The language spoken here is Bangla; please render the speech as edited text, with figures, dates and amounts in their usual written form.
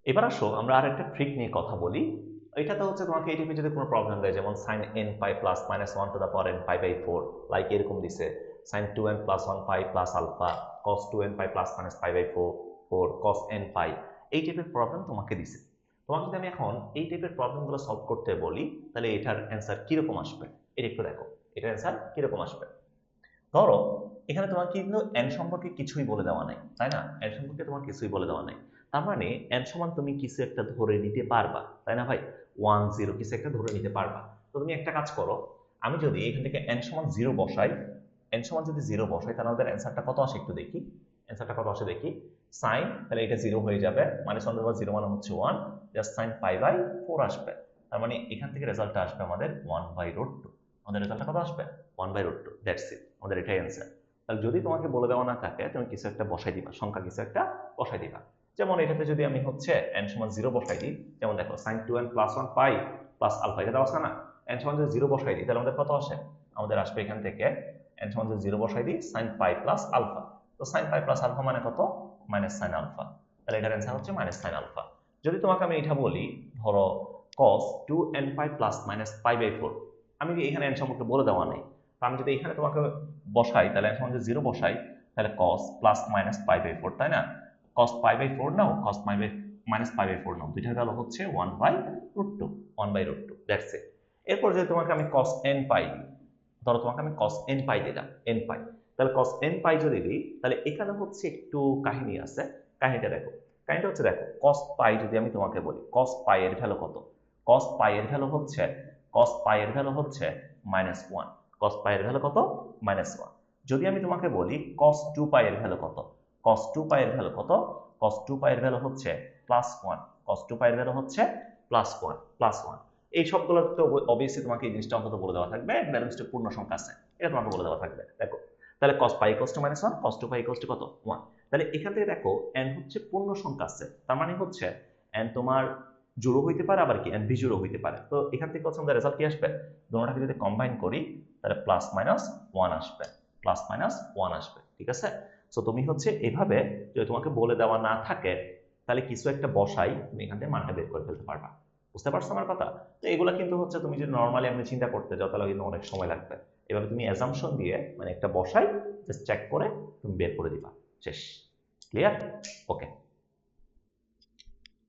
এবার আসো আমরা আর একটা ট্রিক নিয়ে কথা বলি। এটাতে হচ্ছে তোমাকে এই টাইপের যদি কোনো প্রবলেম দেয়, যেমন sin n pi plus minus one to the power n pi by four, like এরকম দিছে sin 2n plus one pi plus alpha cos 2n pi plus minus pi by four four cos n pi, এই টাইপের প্রবলেম তোমাকে দিছে। তোমাকে যদি আমি এখন এই টাইপের প্রবলেমগুলো সলভ করতে বলি, তাহলে এটার অ্যান্সার কিরকম আসবে এটা একটু দেখো। এটার অ্যান্সার কিরকম আসবে? ধরো এখানে তোমার কিন্তু n সম্পর্কে কিছুই বলে দেওয়া নাই, তাই না? n সম্পর্কে তোমার কিছুই বলে দেওয়া নাই। তার মানে n সমান তুমি কিছু একটা ধরে নিতে পারবা, তাই না ভাই? 1 0 কিছু একটা ধরে নিতে পারবা। তো তুমি একটা কাজ করো, আমি যদি এখান থেকে n সমান 0 বসাই, n সমান যদি 0 বসাই, তাহলে আমাদের অ্যান্সারটা কত আসে একটু দেখি। অ্যান্সারটা কত আসে দেখি। সাইন, তাহলে এটা 0 হয়ে যাবে, মানে 1/0 মানে হচ্ছে 1, জাস্ট সাইন পাই বাই 4 আসবে। তার মানে এখান থেকে রেজাল্টটা আসবে আমাদের 1/√2। আমাদের রেজাল্টটা কত আসবে? 1/√2, দ্যাটস ইট, আমাদের এটাই অ্যান্সার। তাহলে যদি তোমাকে বলে দেওয়া না থাকে, তুমি কিছু একটা বসাই দিবা, সংখ্যা কিছু একটা বসাই দিবা। যেমন এটাতে যদি আমি হচ্ছে n সমান 0 বসাই দিই, যেমন দেখো sin 2n plus 1 pi plus alpha, এটা দেওয়া আছে না? n সমান যদি 0 বসাই দিই, তাহলে আমাদের কত আসে? আমাদের আসবে এখান থেকে n সমান যদি 0 বসাই দিই sin পাই প্লাস আলফা। তো sin পাই প্লাস আলফা মানে কত? Minus sine alpha. তাহলে এটার অ্যান্সার হচ্ছে মাইনাস সাইন আলফা। যদি তোমাকে আমি এটা বলি, ধরো cos 2n pi plus minus pi by 4, আমি এখানে n সম্পর্কে বলে দেওয়া নেই। আমি যদি এখানে তোমাকে বসাই, তাহলে এখন যদি 0 বসাই, তাহলে cos plus minus pi by 4, তাই না? cos পাই বাই 4 নাও, cos pi by minus pi by 4 নাও, দুইটার ভ্যালু হচ্ছে 1/√2, 1/√2, দ্যাটস ইট। এরপর যদি তোমাকে আমি cos n পাই দিই, ধরো তোমাকে আমি cos n পাই দিলাম, n পাই, তাহলে cos n পাই যদি দিই, তাহলে এখানে হচ্ছে একটু কাহিনী আছে। কাহিনীটা দেখো। কাহিনীটা হচ্ছে দেখো, cos পাই যদি আমি তোমাকে বলি, cos পাই এর ভ্যালু কত? cos পাই এর ভ্যালু হচ্ছে cos পাই এর ভ্যালু হচ্ছে -1। cos পাই এর ভ্যালু কত? -1। যদি আমি তোমাকে বলি cos 2 পাই এর ভ্যালু কত? cos 2 পাই এর ভ্যালু কত? cos 2 পাই এর ভ্যালু হচ্ছে +1। cos 2 পাই এর ভ্যালু হচ্ছে +1। এই সবগুলো তো অবভিয়াসলি তোমাকে এই জিনিসটা অন্তত বলে দেওয়া থাকবে, ব্যালেন্সড পূর্ণ সংখ্যা আছে, এটা তোমাকে বলে দেওয়া থাকবে। দেখো তাহলে cos pi equals to -1, cos 2 pi equals to কত? 1। তাহলে এখান থেকে দেখো n হচ্ছে পূর্ণ সংখ্যা আছে, তার মানে হচ্ছে n তোমার জোড়ও হইতে পারে, আবার কি n বিজোড়ও হইতে পারে। তো এখান থেকে হচ্ছে আমাদের রেজাল্ট কি আসবে? দুটোটাকে যদি কম্বাইন করি, তাহলে +-1 আসবে, +-1 আসবে, ঠিক আছে? সো তুমি হচ্ছে এভাবে, যদি তোমাকে বলে দেওয়া না থাকে, তাহলে কিছু একটা বসাই তুমি এখান থেকে মানটা বের করে ফেলতে পারবা। বুঝতে পারছো আমার কথা? তো এগুলো কিন্তু হচ্ছে তুমি যদি নর্মালি আমি চিন্তা করতে যাও, তাহলে কিন্তু অনেক সময় লাগবে। এভাবে তুমি অ্যাজাম্পশন দিয়ে, মানে একটা বসাই জাস্ট চেক করে তুমি বের করে দিবা, শেষ। ক্লিয়ার? ওকে।